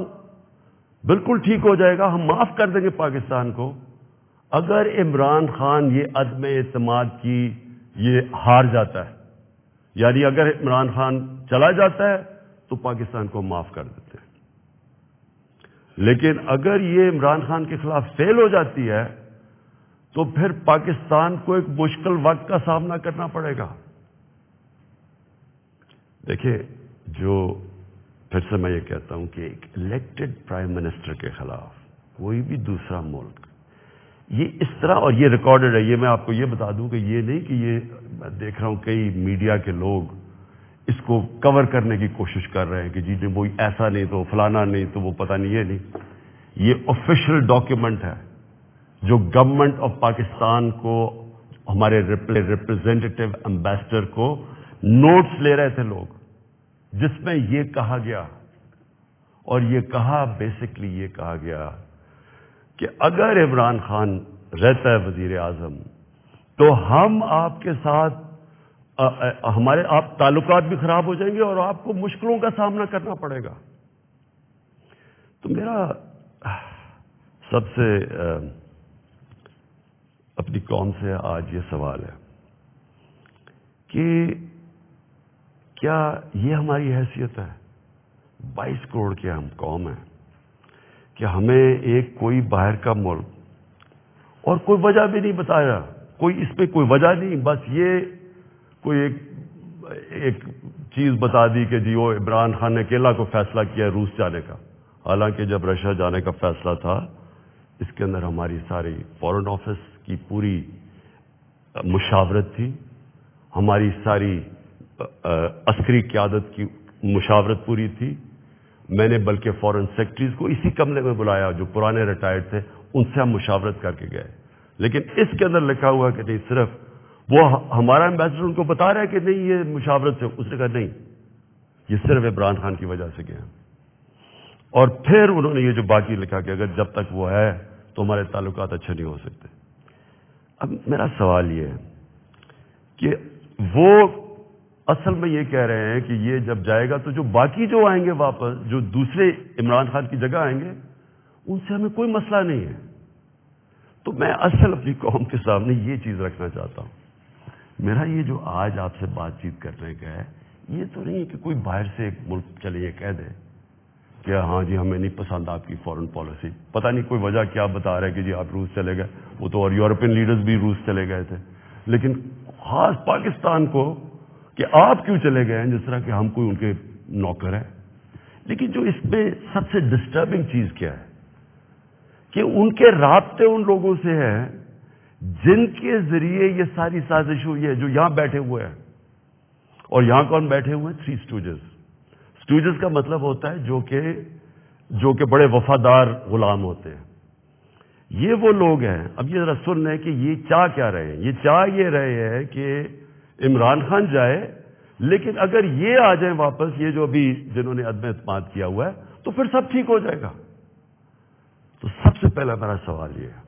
بالکل ٹھیک ہو جائے گا، ہم معاف کر دیں گے پاکستان کو اگر عمران خان یہ عدم اعتماد کی یہ ہار جاتا ہے. یعنی اگر عمران خان چلا جاتا ہے تو پاکستان کو معاف کر دیتے ہیں، لیکن اگر یہ عمران خان کے خلاف فیل ہو جاتی ہے تو پھر پاکستان کو ایک مشکل وقت کا سامنا کرنا پڑے گا. دیکھیں، جو پھر سے میں یہ کہتا ہوں کہ ایک الیکٹڈ پرائم منسٹر کے خلاف کوئی بھی دوسرا ملک یہ اس طرح، اور یہ ریکارڈڈ ہے، یہ میں آپ کو یہ بتا دوں کہ یہ نہیں کہ یہ میں دیکھ رہا ہوں کئی میڈیا کے لوگ اس کو کور کرنے کی کوشش کر رہے ہیں کہ جی وہ ایسا نہیں تو فلانا نہیں تو وہ پتہ نہیں، یہ نہیں، یہ آفیشیل ڈاکیومنٹ ہے جو گورنمنٹ آف پاکستان کو، ہمارے ریپریزنٹیٹیو امبیسڈر کو نوٹس لے رہے تھے لوگ، جس میں یہ کہا گیا، اور یہ کہا بیسکلی یہ کہا گیا کہ اگر عمران خان رہتا ہے وزیر اعظم تو ہم آپ کے ساتھ ہمارے آپ تعلقات بھی خراب ہو جائیں گے اور آپ کو مشکلوں کا سامنا کرنا پڑے گا. تو میرا سب سے اپنی قوم سے آج یہ سوال ہے کہ کیا یہ ہماری حیثیت ہے؟ 22 کروڑ کی ہم قوم ہیں کہ ہمیں ایک کوئی باہر کا ملک، اور کوئی وجہ بھی نہیں بتایا، کوئی اس پہ کوئی وجہ نہیں، بس یہ کوئی ایک چیز بتا دی کہ جی وہ عمران خان نے اکیلا کو فیصلہ کیا روس جانے کا، حالانکہ جب رشیا جانے کا فیصلہ تھا اس کے اندر ہماری ساری فارن آفس کی پوری مشاورت تھی، ہماری ساری عسکری قیادت کی مشاورت پوری تھی. میں نے بلکہ فارن سیکرٹریز کو اسی کمرے میں بلایا جو پرانے ریٹائرڈ تھے، ان سے ہم مشاورت کر کے گئے. لیکن اس کے اندر لکھا ہوا کہ نہیں، صرف وہ ہمارا امبیسڈر ان کو بتا رہا ہے کہ نہیں یہ مشاورت سے، اس نے کہا نہیں یہ صرف عمران خان کی وجہ سے گیا. اور پھر انہوں نے یہ جو باقی لکھا کہ اگر جب تک وہ ہے تو ہمارے تعلقات اچھے نہیں ہو سکتے. اب میرا سوال یہ ہے کہ وہ اصل میں یہ کہہ رہے ہیں کہ یہ جب جائے گا تو جو باقی جو آئیں گے واپس، جو دوسرے عمران خان کی جگہ آئیں گے، ان سے ہمیں کوئی مسئلہ نہیں ہے. تو میں اصل اپنی قوم کے سامنے یہ چیز رکھنا چاہتا ہوں. میرا یہ جو آج آپ سے بات چیت کرنے کا ہے، یہ تو نہیں ہے کہ کوئی باہر سے ایک ملک چلے یہ کہہ دے کہ ہاں جی ہمیں نہیں پسند آپ کی فورن پالیسی، پتہ نہیں کوئی وجہ کیا بتا رہا ہے کہ جی آپ روس چلے گئے، وہ تو اور یورپین لیڈرز بھی روس چلے گئے تھے. لیکن خاص پاکستان کو کہ آپ کیوں چلے گئے ہیں، جس طرح کہ ہم کوئی ان کے نوکر ہیں. لیکن جو اس میں سب سے ڈسٹربنگ چیز کیا ہے کہ ان کے رابطے ان لوگوں سے ہیں جن کے ذریعے یہ ساری سازش ہوئی ہے، جو یہاں بیٹھے ہوئے ہیں. اور یہاں کون بیٹھے ہوئے ہیں؟ 3 اسٹوجز. اسٹوجز کا مطلب ہوتا ہے جو کہ بڑے وفادار غلام ہوتے ہیں. یہ وہ لوگ ہیں. اب یہ ذرا سن لیں کہ یہ چاہ کیا رہے ہیں. یہ چاہ یہ رہے ہیں کہ عمران خان جائے، لیکن اگر یہ آ جائیں واپس، یہ جو ابھی جنہوں نے عدم اعتماد کیا ہوا ہے، تو پھر سب ٹھیک ہو جائے گا. تو سب سے پہلا میرا سوال یہ ہے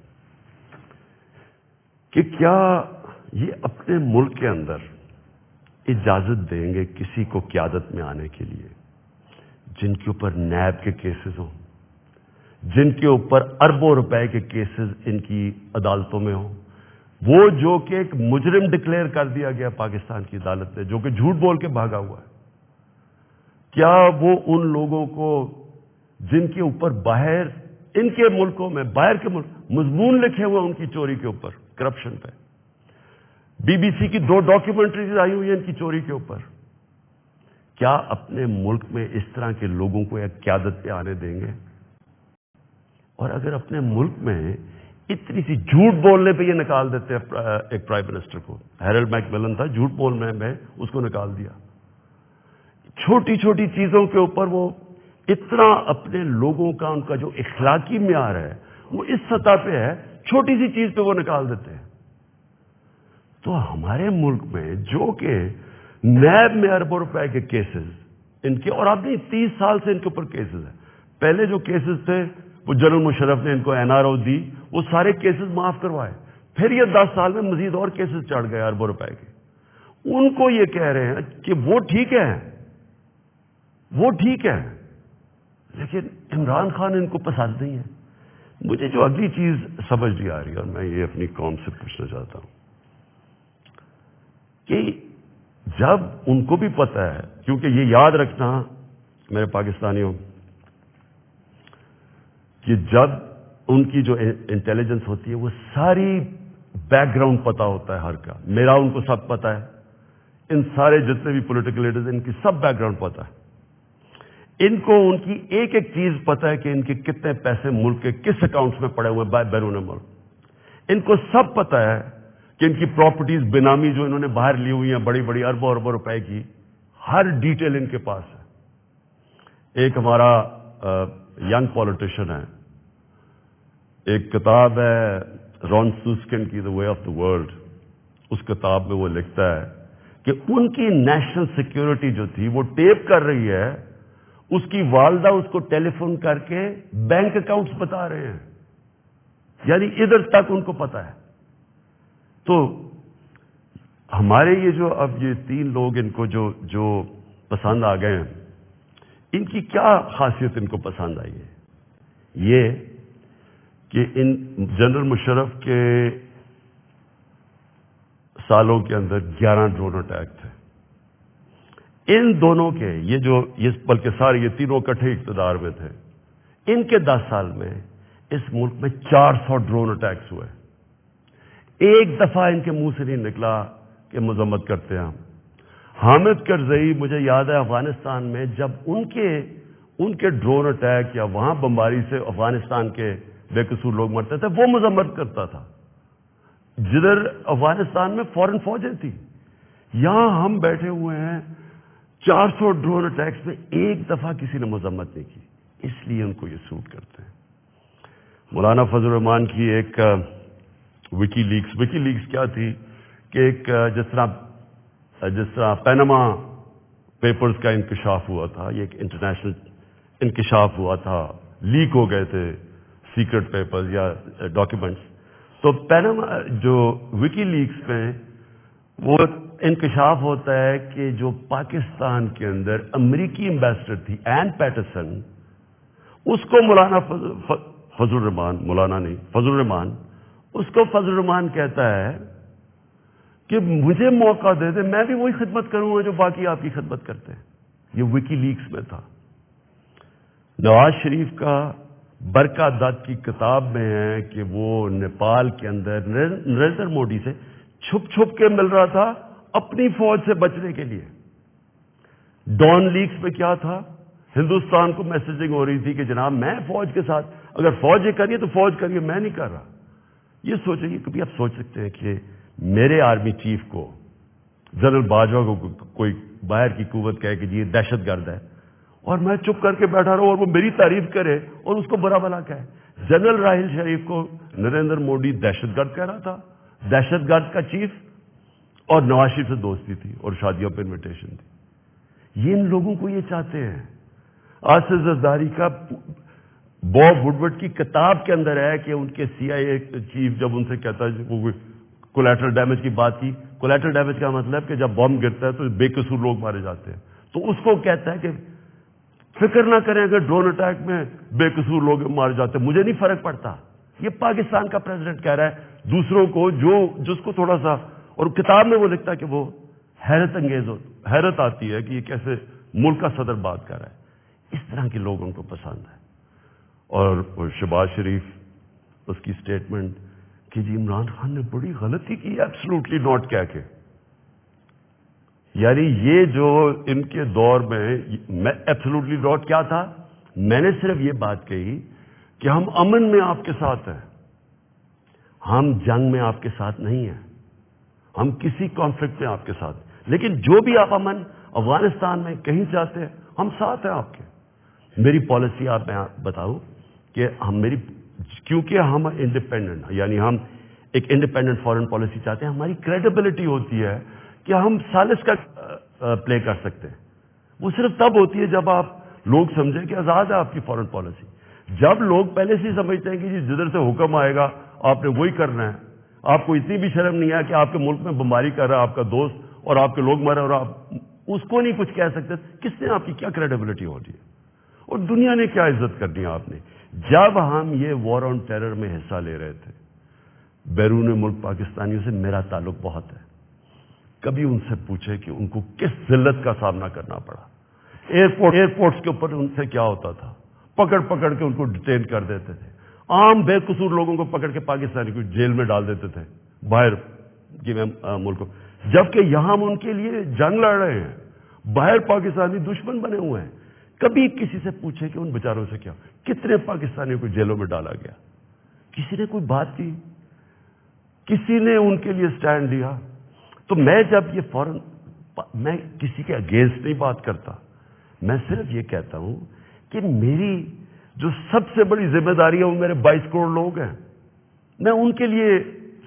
کہ کیا یہ اپنے ملک کے اندر اجازت دیں گے کسی کو قیادت میں آنے کے لیے جن کے اوپر نیب کے کیسز ہوں، جن کے اوپر اربوں روپے کے کیسز ان کی عدالتوں میں ہوں، وہ جو کہ ایک مجرم ڈکلیئر کر دیا گیا پاکستان کی عدالت نے، جو کہ جھوٹ بول کے بھاگا ہوا ہے. کیا وہ ان لوگوں کو جن کے اوپر باہر ان کے ملکوں میں، باہر کے ملک مضمون لکھے ہوئے ان کی چوری کے اوپر، کرپشن پہ، BBC کی 2 ڈاکیومنٹریز آئی ہوئی ہیں ان کی چوری کے اوپر، کیا اپنے ملک میں اس طرح کے لوگوں کو ایک قیادت پہ آنے دیں گے؟ اور اگر اپنے ملک میں اتنی سی جھوٹ بولنے پہ یہ نکال دیتے ہیں ایک پرائم منسٹر کو، ہیرلڈ میک ملن تھا، جھوٹ بولنے میں اس کو نکال دیا. چھوٹی چھوٹی چیزوں کے اوپر وہ اتنا اپنے لوگوں کا، ان کا جو اخلاقی معیار ہے وہ اس سطح پہ ہے، چھوٹی سی چیز پہ وہ نکال دیتے ہیں. تو ہمارے ملک میں جو کہ نیب میں اربوں روپے کے کیسز ان کے، اور اب نہیں 30 سال سے ان کے اوپر کیسز ہیں. پہلے جو کیسز تھے وہ جنرل مشرف نے ان کو NRO دی، وہ سارے کیسز معاف کروائے. پھر یہ 10 سال میں مزید اور کیسز چڑھ گئے اربوں روپے کے. ان کو یہ کہہ رہے ہیں کہ وہ ٹھیک ہے، وہ ٹھیک ہے، لیکن عمران خان ان کو پسند نہیں ہے. مجھے جو اگلی چیز سمجھ نہیں آ رہی، اور میں یہ اپنی قوم سے پوچھنا چاہتا ہوں کہ جب ان کو بھی پتہ ہے، کیونکہ یہ یاد رکھنا میرے پاکستانیوں کہ جب ان کی جو انٹیلیجنس ہوتی ہے وہ ساری بیک گراؤنڈ پتا ہوتا ہے ہر کا. میرا ان کو سب پتا ہے، ان سارے جتنے بھی پولیٹیکل لیڈرز ان کی سب بیک گراؤنڈ پتا ہے. ان کو ان کی ایک ایک چیز پتا ہے کہ ان کے کتنے پیسے ملک کے کس اکاؤنٹس میں پڑے ہوئے ہیں بیرون ملک. ان کو سب پتا ہے کہ ان کی پراپرٹیز بینامی جو انہوں نے باہر لی ہوئی ہیں بڑی بڑی اربوں روپے کی، ہر ڈیٹیل ان کے پاس ہے. ایک ہمارا ینگ پولیٹیشین ہے، ایک کتاب ہے رون سوسکن کی، دا وے آف دا ورلڈ. اس کتاب میں وہ لکھتا ہے کہ ان کی نیشنل سیکیورٹی جو تھی وہ ٹیپ کر رہی ہے، اس کی والدہ اس کو ٹیلی فون کر کے بینک اکاؤنٹس بتا رہے ہیں، یعنی ادھر تک ان کو پتا ہے. تو ہمارے یہ جو اب یہ 3 لوگ ان کو جو پسند آ گئے ہیں، ان کی کیا خاصیت ان کو پسند آئی ہے؟ یہ کہ ان جنرل مشرف کے سالوں کے اندر 11 ڈرون اٹیک تھے. ان دونوں کے یہ بلکہ سارے یہ تینوں اکٹھے اقتدار میں تھے. ان کے 10 سال میں اس ملک میں 400 ڈرون اٹیکس ہوئے. ایک دفعہ ان کے منہ سے نہیں نکلا کہ مذمت کرتے ہیں ہم. حامد کرزئی، مجھے یاد ہے افغانستان میں جب ان کے ڈرون اٹیک یا وہاں بمباری سے افغانستان کے بے قصور لوگ مرتے تھے، وہ مذمت کرتا تھا. جدھر افغانستان میں فورن فوجیں تھی، یہاں ہم بیٹھے ہوئے ہیں 400 ڈرون اٹیکس میں ایک دفعہ کسی نے مذمت نہیں کی. اس لیے ان کو یہ سوٹ کرتے ہیں. مولانا فضل الرحمان کی ایک وکی لیکس کیا تھی کہ ایک جس طرح پیناما پیپرز کا انکشاف ہوا تھا، یہ ایک انٹرنیشنل انکشاف ہوا تھا، لیک ہو گئے تھے سیکرٹ پیپرز یا ڈاکیومنٹس. تو پیناما جو وکی لیکس میں وہ انکشاف ہوتا ہے کہ جو پاکستان کے اندر امریکی ایمبیسڈر تھی این پیٹرسن، اس کو مولانا فضل الرحمان، مولانا نہیں فضل الرحمان، اس کو فضل الرحمان کہتا ہے کہ مجھے موقع دے دے، میں بھی وہی خدمت کروں گا جو باقی آپ کی خدمت کرتے ہیں. یہ وکی لیکس میں تھا. نواز شریف کا برکہ دت کی کتاب میں ہے کہ وہ نیپال کے اندر نریندر مودی سے چھپ چھپ کے مل رہا تھا اپنی فوج سے بچنے کے لیے. ڈان لیکس پہ کیا تھا؟ ہندوستان کو میسجنگ ہو رہی تھی کہ جناب میں فوج کے ساتھ، اگر فوج یہ کریے تو فوج کریے، میں نہیں کر رہا. یہ سوچیں، کبھی آپ سوچ سکتے ہیں کہ میرے آرمی چیف کو، جنرل باجوہ کو کوئی باہر کی قوت کہے کہ جی یہ دہشت گرد ہے، اور میں چپ کر کے بیٹھا رہا ہوں اور وہ میری تعریف کرے اور اس کو برا بھلا کہے؟ جنرل راحیل شریف کو نریندر مودی دہشت گرد کہہ رہا تھا، دہشت گرد کا چیف، اور نواز شریف سے دوستی تھی اور شادیوں پہ انویٹیشن تھی. یہ ان لوگوں کو یہ چاہتے ہیں. آصف زرداری کا باب وڈورڈ کی کتاب کے اندر ہے کہ ان کے سی آئی اے چیف جب ان سے کہتا ہے، وہ کولیٹرل ڈیمیج کی بات کی. کولیٹرل ڈیمیج کا مطلب کہ جب بم گرتا ہے تو بے قصور لوگ مارے جاتے ہیں. تو اس کو کہتا ہے کہ فکر نہ کریں، اگر ڈرون اٹیک میں بے قصور لوگ مارے جاتے ہیں مجھے نہیں فرق پڑتا. یہ پاکستان کا پریزیڈنٹ کہہ رہا ہے دوسروں کو، جس کو تھوڑا سا، اور کتاب میں وہ لکھتا ہے کہ وہ حیرت انگیز ہو، حیرت آتی ہے کہ یہ کیسے ملک کا صدر بات کر رہا ہے. اس طرح کے لوگ ان کو پسند ہے. اور شہباز شریف، اس کی سٹیٹمنٹ کہ جی عمران خان نے بڑی غلطی کی ایبسلوٹلی ناٹ کہہ کے، یعنی یہ جو ان کے دور میں ایبسلوٹلی ناٹ کیا تھا، میں نے صرف یہ بات کہی کہ ہم امن میں آپ کے ساتھ ہیں، ہم جنگ میں آپ کے ساتھ نہیں ہیں، ہم کسی کانفلکٹ میں آپ کے ساتھ، لیکن جو بھی آپ امن افغانستان میں کہیں چاہتے ہیں ہم ساتھ ہیں آپ کے. میری پالیسی آپ میں بتاؤں کہ کیونکہ ہم انڈیپینڈنٹ، یعنی ہم ایک انڈیپینڈنٹ فارن پالیسی چاہتے ہیں، ہماری کریڈیبلٹی ہوتی ہے کہ ہم سالس کا پلے کر سکتے ہیں. وہ صرف تب ہوتی ہے جب آپ لوگ سمجھیں کہ آزاد ہے آپ کی فارن پالیسی. جب لوگ پہلے سے سمجھتے ہیں کہ جی جدھر سے حکم آئے گا آپ نے وہی کرنا ہے، آپ کو اتنی بھی شرم نہیں ہے کہ آپ کے ملک میں بمباری کر رہا ہے آپ کا دوست اور آپ کے لوگ مرے اور آپ اس کو نہیں کچھ کہہ سکتے، کس نے آپ کی کیا کریڈیبلٹی ہو رہی ہے اور دنیا نے کیا عزت کرنی ہے آپ نے؟ جب ہم یہ وار آن ٹیرر میں حصہ لے رہے تھے، بیرون ملک پاکستانیوں سے میرا تعلق بہت ہے. کبھی ان سے پوچھے کہ ان کو کس ذلت کا سامنا کرنا پڑا. ایئرپورٹس کے اوپر ان سے کیا ہوتا تھا، پکڑ پکڑ کے ان کو ڈیٹین کر دیتے تھے. عام بے قصور لوگوں کو پکڑ کے پاکستانی کو جیل میں ڈال دیتے تھے باہر کی ملکوں، جبکہ یہاں ہم ان کے لیے جنگ لڑ رہے ہیں، باہر پاکستانی دشمن بنے ہوئے ہیں. کبھی کسی سے پوچھے کہ ان بیچاروں سے کیا، کتنے پاکستانیوں کو جیلوں میں ڈالا گیا، کسی نے کوئی بات کی، کسی نے ان کے لیے سٹینڈ لیا. تو میں جب یہ میں کسی کے اگینسٹ نہیں بات کرتا، میں صرف یہ کہتا ہوں کہ میری جو سب سے بڑی ذمہ داری ہے وہ میرے 22 کروڑ لوگ ہیں، میں ان کے لیے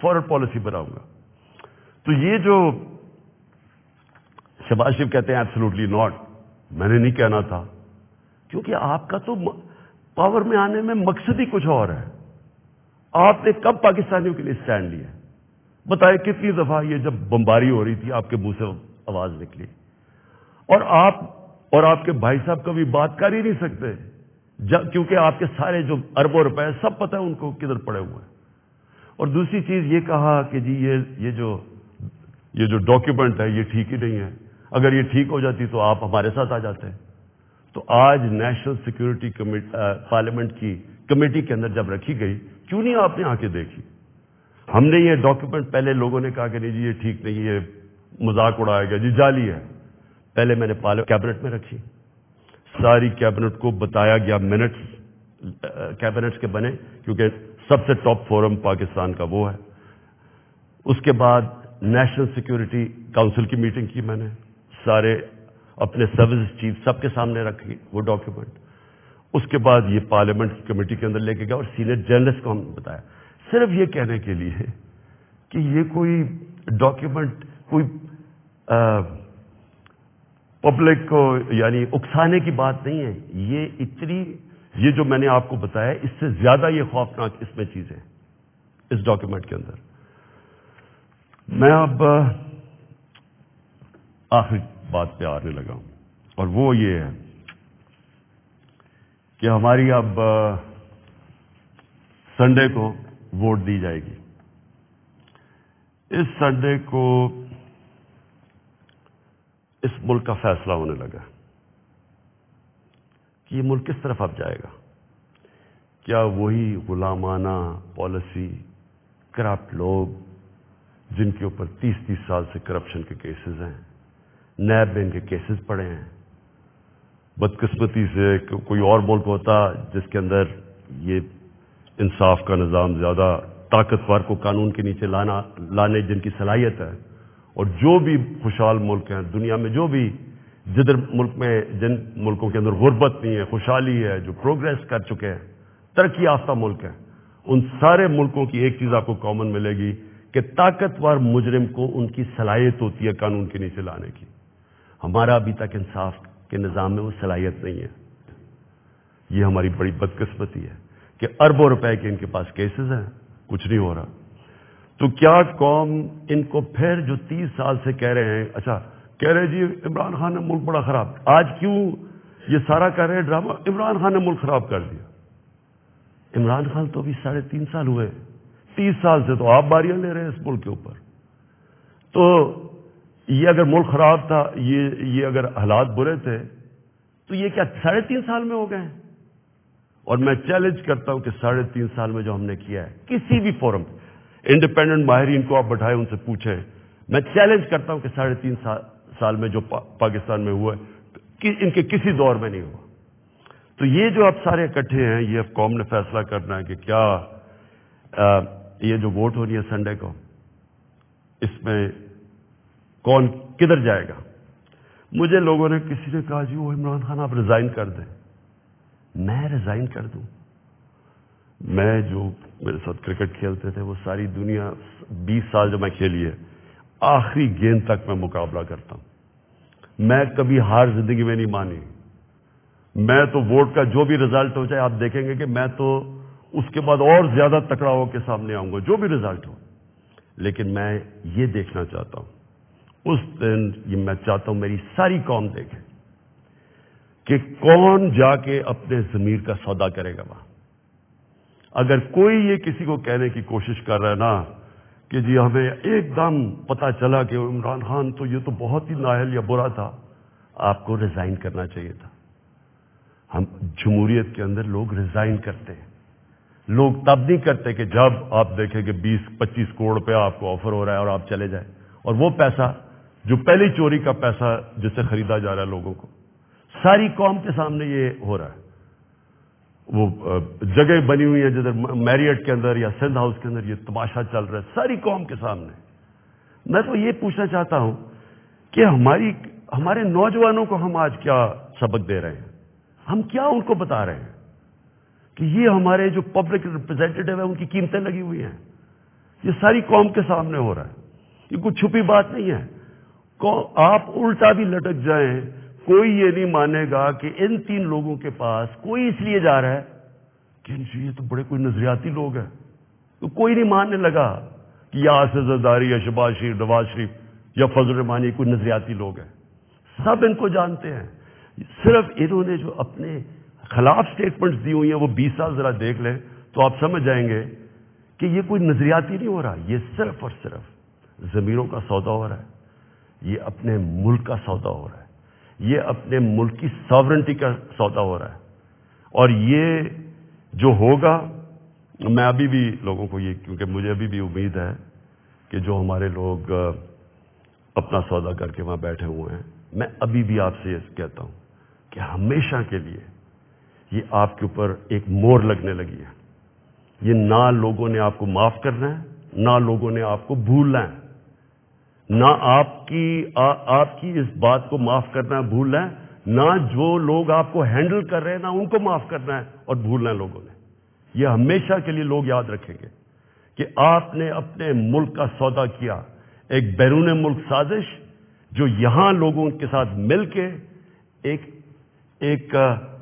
فارن پالیسی بناؤں گا. تو یہ جو شہباز شریف کہتے ہیں ایبسولوٹلی ناٹ، میں نے نہیں کہنا تھا، کیونکہ آپ کا تو پاور میں آنے میں مقصد ہی کچھ اور ہے. آپ نے کب پاکستانیوں کے لیے سٹینڈ لیا؟ بتائیں کتنی دفعہ یہ جب بمباری ہو رہی تھی آپ کے منہ سے آواز نکلی، اور آپ کے بھائی صاحب کبھی بات کر ہی نہیں سکتے کیونکہ آپ کے سارے جو اربوں روپے سب پتہ ہے ان کو کدھر پڑے ہوئے ہیں. اور دوسری چیز یہ کہا کہ جی یہ جو ڈاکیومنٹ ہے یہ ٹھیک ہی نہیں ہے، اگر یہ ٹھیک ہو جاتی تو آپ ہمارے ساتھ آ جاتے. تو آج نیشنل سیکورٹی پارلیمنٹ کی کمیٹی کے اندر جب رکھی گئی، کیوں نہیں آپ نے آ کے دیکھی؟ ہم نے یہ ڈاکیومنٹ پہلے لوگوں نے کہا کہ نہیں جی یہ ٹھیک نہیں، یہ مذاق اڑایا گیا، جی جعلی ہے. پہلے میں نے کیبنٹ میں رکھی، ساری کیبنٹ کو بتایا گیا، منٹس کیبنٹس کے بنے کیونکہ سب سے ٹاپ فورم پاکستان کا وہ ہے. اس کے بعد نیشنل سیکورٹی کاؤنسل کی میٹنگ کی، میں نے سارے اپنے سروس چیف سب کے سامنے رکھی وہ ڈاکیومنٹ. اس کے بعد یہ پارلیمنٹ کی کمیٹی کے اندر لے کے گیا اور سینئر جرنلسٹ کو ہم نے بتایا، صرف یہ کہنے کے لیے کہ یہ کوئی ڈاکیومنٹ کوئی پبلک کو یعنی اکسانے کی بات نہیں ہے. یہ جو میں نے آپ کو بتایا اس سے زیادہ یہ خوفناک اس میں چیزیں اس ڈاکیومنٹ کے اندر. میں اب آخری بات پہ آنے لگا ہوں اور وہ یہ ہے کہ ہماری اب سنڈے کو ووٹ دی جائے گی. اس سنڈے کو اس ملک کا فیصلہ ہونے لگا کہ یہ ملک کس طرف اب جائے گا. کیا وہی غلامانہ پالیسی، کرپٹ لوگ جن کے اوپر 30 سال سے کرپشن کے کیسز ہیں، نیب میں ان کے کیسز پڑے ہیں۔ بدقسمتی سے کوئی اور ملک ہوتا جس کے اندر یہ انصاف کا نظام زیادہ طاقتور کو قانون کے نیچے لانے جن کی صلاحیت ہے، اور جو بھی خوشحال ملک ہیں دنیا میں، جو بھی جن ملکوں کے اندر غربت نہیں ہے، خوشحالی ہے، جو پروگریس کر چکے ہیں، ترقی یافتہ ملک ہیں، ان سارے ملکوں کی ایک چیز آپ کو کامن ملے گی کہ طاقتور مجرم کو ان کی صلاحیت ہوتی ہے قانون کے نیچے لانے کی۔ ہمارا ابھی تک انصاف کے نظام میں وہ صلاحیت نہیں ہے۔ یہ ہماری بڑی بدقسمتی ہے کہ اربوں روپے کے ان کے پاس کیسز ہیں، کچھ نہیں ہو رہا۔ تو کیا قوم ان کو پھر جو 30 سال سے کہہ رہے ہیں، اچھا کہہ رہے جی عمران خان نے ملک بڑا خراب، آج کیوں یہ سارا کہہ رہے ڈرامہ عمران خان نے ملک خراب کر دیا؟ عمران خان تو ابھی 3.5 سال ہوئے، 30 سال سے تو آپ باریاں لے رہے ہیں اس ملک کے اوپر۔ تو یہ اگر ملک خراب تھا، یہ اگر حالات برے تھے، تو یہ کیا 3.5 سال میں ہو گئے ہیں؟ اور میں چیلنج کرتا ہوں کہ 3.5 سال میں جو ہم نے کیا ہے کسی بھی فورم انڈیپینڈنٹ ماہرین کو آپ بٹھائیں، ان سے پوچھیں، میں چیلنج کرتا ہوں کہ 3.5 سال میں جو پاکستان میں ہوا ہے کہ ان کے کسی دور میں نہیں ہوا۔ تو یہ جو اب سارے اکٹھے ہیں، یہ اب قوم نے فیصلہ کرنا ہے کہ کیا یہ جو ووٹ ہونی ہے سنڈے کو، اس میں کون کدھر جائے گا۔ مجھے لوگوں نے کسی نے کہا جی وہ عمران خان آپ ریزائن کر دیں۔ میں ریزائن کر دوں؟ میں جو میرے ساتھ کرکٹ کھیلتے تھے وہ ساری دنیا 20 سال جو میں کھیلی ہے، آخری گیند تک میں مقابلہ کرتا ہوں۔ میں کبھی ہار زندگی میں نہیں مانی۔ میں تو ووٹ کا جو بھی رزلٹ ہو جائے، آپ دیکھیں گے کہ میں تو اس کے بعد اور زیادہ تکڑا ہو کے سامنے آؤں گا جو بھی رزلٹ ہو۔ لیکن میں یہ دیکھنا چاہتا ہوں، اس دن یہ میں چاہتا ہوں میری ساری قوم دیکھے کہ کون جا کے اپنے ضمیر کا سودا کرے گا وہاں۔ اگر کوئی یہ کسی کو کہنے کی کوشش کر رہا ہے نا کہ جی ہمیں ایک دم پتا چلا کہ عمران خان تو یہ تو بہت ہی نااہل یا برا تھا، آپ کو ریزائن کرنا چاہیے تھا۔ ہم جمہوریت کے اندر لوگ ریزائن کرتے ہیں، لوگ تب نہیں کرتے کہ جب آپ دیکھیں کہ 20-25 کروڑ روپیہ آپ کو آفر ہو رہا ہے اور آپ چلے جائیں، اور وہ پیسہ جو پہلی چوری کا پیسہ جس سے خریدا جا رہا ہے لوگوں کو، ساری قوم کے سامنے یہ ہو رہا ہے۔ وہ جگہ بنی ہوئی ہے جدھر میریٹ کے اندر یا سندھ ہاؤس کے اندر یہ تماشا چل رہا ہے ساری قوم کے سامنے۔ میں تو یہ پوچھنا چاہتا ہوں کہ ہمارے نوجوانوں کو ہم آج کیا سبق دے رہے ہیں؟ ہم کیا ان کو بتا رہے ہیں کہ یہ ہمارے جو پبلک ریپرزینٹیٹیو ہیں ان کی قیمتیں لگی ہوئی ہیں؟ یہ ساری قوم کے سامنے ہو رہا ہے، یہ کوئی چھپی بات نہیں ہے۔ آپ الٹا بھی لٹک جائیں، کوئی یہ نہیں مانے گا کہ ان 3 لوگوں کے پاس کوئی اس لیے جا رہا ہے کہ یہ تو بڑے کوئی نظریاتی لوگ ہیں۔ تو کوئی نہیں ماننے لگا کہ یا آصف زرداری یا شہباز شریف، نواز شریف یا فضل الرحمانی کوئی نظریاتی لوگ ہیں۔ سب ان کو جانتے ہیں، صرف انہوں نے جو اپنے خلاف سٹیٹمنٹس دی ہوئی ہیں وہ 20 سال ذرا دیکھ لیں تو آپ سمجھ جائیں گے کہ یہ کوئی نظریاتی نہیں ہو رہا، یہ صرف اور صرف ضمیروں کا سودا ہو رہا ہے، یہ اپنے ملک کا سودا ہو رہا ہے، یہ اپنے ملک کی ساورنٹی کا سودا ہو رہا ہے۔ اور یہ جو ہوگا، میں ابھی بھی لوگوں کو یہ، کیونکہ مجھے ابھی بھی امید ہے کہ جو ہمارے لوگ اپنا سودا کر کے وہاں بیٹھے ہوئے ہیں، میں ابھی بھی آپ سے یہ کہتا ہوں کہ ہمیشہ کے لیے یہ آپ کے اوپر ایک مور لگنے لگی ہے۔ یہ نہ لوگوں نے آپ کو معاف کرنا ہے، نہ لوگوں نے آپ کو بھولنا ہے، نہ آپ کی اس بات کو معاف کرنا ہے بھولنا ہے، نہ جو لوگ آپ کو ہینڈل کر رہے ہیں نہ ان کو معاف کرنا ہے اور بھولنا ہے لوگوں نے۔ یہ ہمیشہ کے لیے لوگ یاد رکھیں گے کہ آپ نے اپنے ملک کا سودا کیا، ایک بیرون ملک سازش جو یہاں لوگوں کے ساتھ مل کے ایک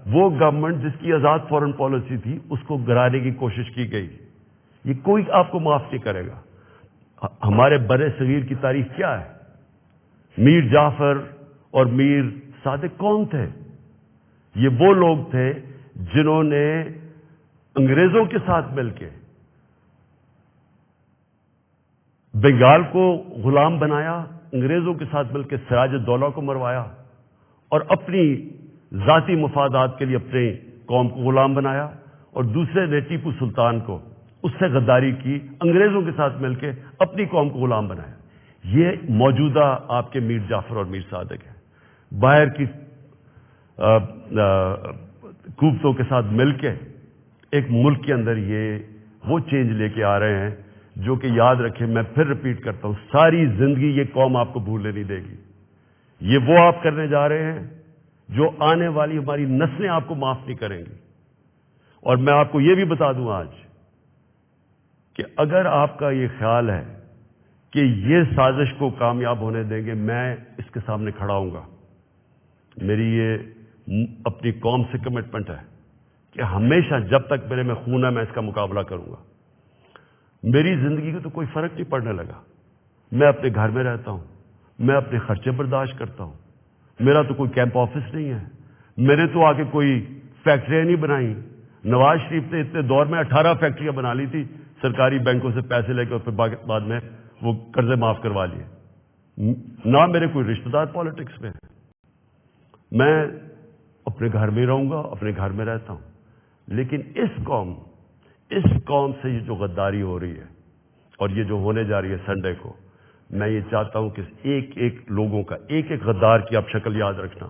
وہ گورنمنٹ جس کی آزاد فورن پالیسی تھی اس کو گرانے کی کوشش کی گئی۔ یہ کوئی آپ کو معاف نہیں کرے گا۔ ہمارے برے صغیر کی تاریخ کیا ہے؟ میر جعفر اور میر صادق کون تھے؟ یہ وہ لوگ تھے جنہوں نے انگریزوں کے ساتھ مل کے بنگال کو غلام بنایا، انگریزوں کے ساتھ مل کے سراج الدولہ کو مروایا اور اپنی ذاتی مفادات کے لیے اپنی قوم کو غلام بنایا، اور دوسرے نے ٹیپو سلطان کو اس سے غداری کی، انگریزوں کے ساتھ مل کے اپنی قوم کو غلام بنایا۔ یہ موجودہ آپ کے میر جعفر اور میر صادق ہیں، باہر کی قوتوں کے ساتھ مل کے ایک ملک کے اندر یہ وہ چینج لے کے آ رہے ہیں جو کہ یاد رکھیں، میں پھر ریپیٹ کرتا ہوں، ساری زندگی یہ قوم آپ کو بھولنے نہیں دے گی۔ یہ وہ آپ کرنے جا رہے ہیں جو آنے والی ہماری نسلیں آپ کو معاف نہیں کریں گی۔ اور میں آپ کو یہ بھی بتا دوں آج کہ اگر آپ کا یہ خیال ہے کہ یہ سازش کو کامیاب ہونے دیں گے، میں اس کے سامنے کھڑا ہوں گا۔ میری یہ اپنی قوم سے کمٹمنٹ ہے کہ ہمیشہ جب تک میرے میں خون ہے میں اس کا مقابلہ کروں گا۔ میری زندگی کو تو کوئی فرق نہیں پڑنے لگا، میں اپنے گھر میں رہتا ہوں، میں اپنے خرچے برداشت کرتا ہوں، میرا تو کوئی کیمپ آفس نہیں ہے، میرے تو آگے کوئی فیکٹریاں نہیں بنائی۔ نواز شریف نے اتنے دور میں 18 فیکٹریاں بنا لی تھی سرکاری بینکوں سے پیسے لے کے، اور پھر بعد میں وہ قرضے معاف کروا لیے۔ نہ میرے کوئی رشتہ دار پالیٹکس میں ہے، میں اپنے گھر میں رہوں گا، اپنے گھر میں رہتا ہوں۔ لیکن اس قوم سے یہ جو غداری ہو رہی ہے اور یہ جو ہونے جا رہی ہے سنڈے کو، میں یہ چاہتا ہوں کہ ایک ایک لوگوں کا، ایک ایک غدار کی آپ شکل یاد رکھنا۔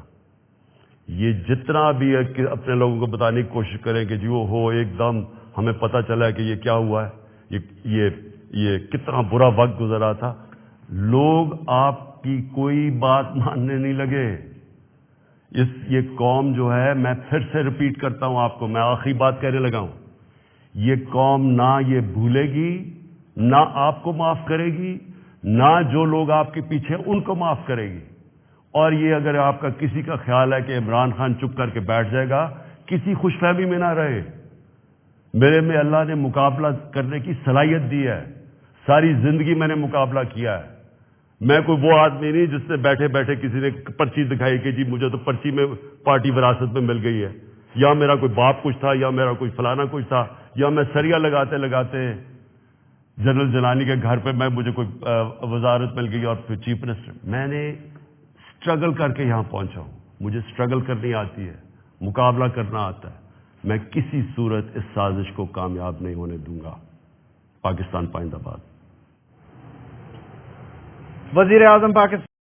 یہ جتنا بھی ہے کہ اپنے لوگوں کو بتانے کی کوشش کریں کہ جو ہو ایک دم ہمیں پتہ چلا ہے کہ یہ کیا ہوا ہے، یہ کتنا برا وقت گزرا تھا، لوگ آپ کی کوئی بات ماننے نہیں لگے۔ یہ قوم جو ہے، میں پھر سے ریپیٹ کرتا ہوں آپ کو، میں آخری بات کہنے لگا ہوں، یہ قوم نہ یہ بھولے گی، نہ آپ کو معاف کرے گی، نہ جو لوگ آپ کے پیچھے ان کو معاف کرے گی۔ اور یہ اگر آپ کا کسی کا خیال ہے کہ عمران خان چپ کر کے بیٹھ جائے گا، کسی خوش فہمی میں نہ رہے۔ میرے میں اللہ نے مقابلہ کرنے کی صلاحیت دی ہے، ساری زندگی میں نے مقابلہ کیا ہے۔ میں کوئی وہ آدمی نہیں جس نے بیٹھے بیٹھے کسی نے پرچی دکھائی کہ جی مجھے تو پرچی میں پارٹی وراثت میں مل گئی ہے، یا میرا کوئی باپ کچھ تھا، یا میرا کوئی فلانا کچھ تھا، یا میں سریا لگاتے لگاتے جنرل جیلانی کے گھر پہ مجھے کوئی وزارت مل گئی اور پھر چیف منسٹر۔ میں نے اسٹرگل کر کے یہاں پہنچا ہوں، مجھے اسٹرگل کرنی آتی ہے، مقابلہ کرنا آتا ہے۔ میں کسی صورت اس سازش کو کامیاب نہیں ہونے دوں گا۔ پاکستان پائندہ باد۔ وزیر اعظم پاکستان